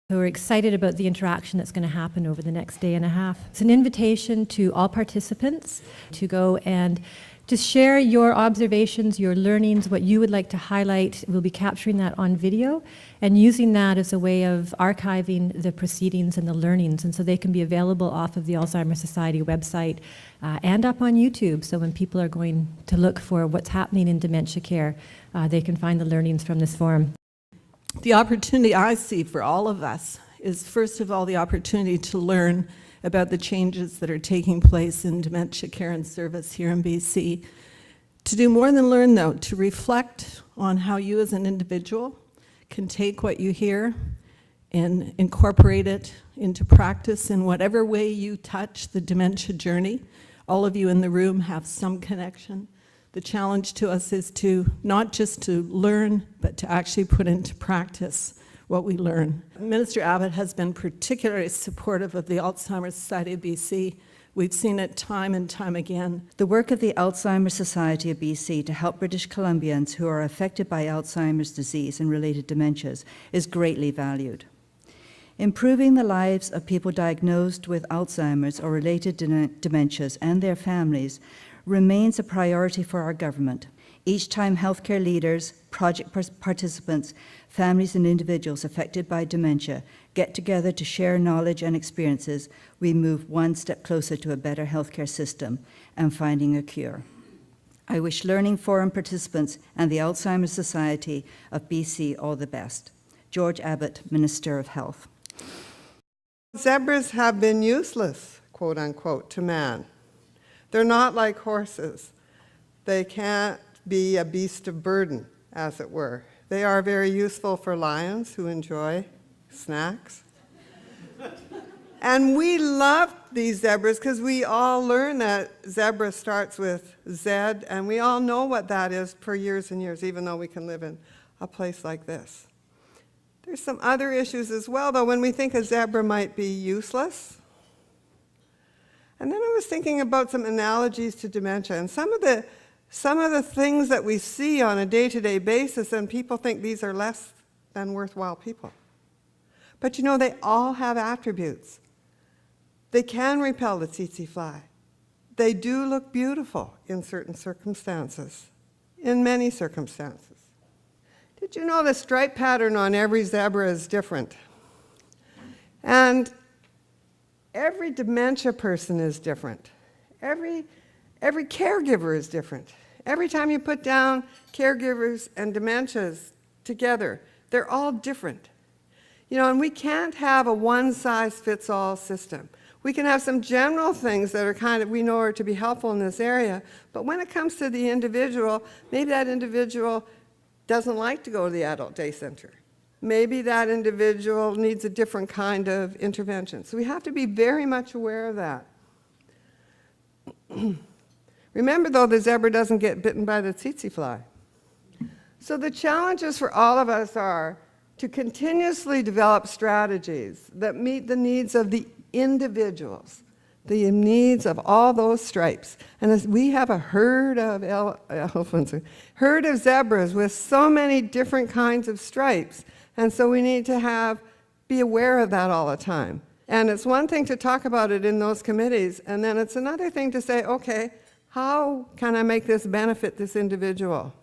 So we're excited about the interaction that's going to happen over the next day and a half. It's an invitation to all participants to go and just share your observations, your learnings, what you would like to highlight. We'll be capturing that on video and using that as a way of archiving the proceedings and the learnings. And so they can be available off of the Alzheimer Society website and up on YouTube. So when people are going to look for what's happening in dementia care, they can find the learnings from this forum. The opportunity I see for all of us is, first of all, the opportunity to learn about the changes that are taking place in Dementia Care and Service here in BC. To do more than learn, though, to reflect on how you as an individual can take what you hear and incorporate it into practice in whatever way you touch the dementia journey. All of you in the room have some connection. The challenge to us is to not just to learn, but to actually put into practice what we learn. Minister Abbott has been particularly supportive of the Alzheimer Society of B.C. We've seen it time and time again. The work of the Alzheimer Society of B.C. to help British Columbians who are affected by Alzheimer's disease and related dementias is greatly valued. Improving the lives of people diagnosed with Alzheimer's or related dementias and their families remains a priority for our government. Each time healthcare leaders, project participants, families and individuals affected by dementia get together to share knowledge and experiences, we move one step closer to a better healthcare system and finding a cure. I wish Learning Forum participants and the Alzheimer Society of BC all the best. George Abbott, Minister of Health. Zebras have been useless, quote unquote, to man. They're not like horses. They can't be a beast of burden, as it were. They are very useful for lions who enjoy snacks. And we love these zebras because we all learn that zebra starts with Z, and we all know what that is for years and years, even though we can live in a place like this. There's some other issues as well, though, when we think a zebra might be useless. And then I was thinking about some analogies to dementia, and some of the things that we see on a day-to-day basis, and people think these are less than worthwhile people. But you know, they all have attributes. They can repel the tsetse fly. They do look beautiful in certain circumstances, in many circumstances. Did you know the stripe pattern on every zebra is different? And every dementia person is different. Every caregiver is different. Every time you put down caregivers and dementias together, they're all different. You know, and we can't have a one-size-fits-all system. We can have some general things that are we know are to be helpful in this area, but when it comes to the individual, maybe that individual doesn't like to go to the adult day center. Maybe that individual needs a different kind of intervention. So we have to be very much aware of that. Remember, though, the zebra doesn't get bitten by the tsetse fly. So the challenges for all of us are to continuously develop strategies that meet the needs of the individuals, the needs of all those stripes. And as we have a herd of herd of zebras with so many different kinds of stripes, and so we need to be aware of that all the time. And it's one thing to talk about it in those committees, and then it's another thing to say, okay, how can I make this benefit this individual?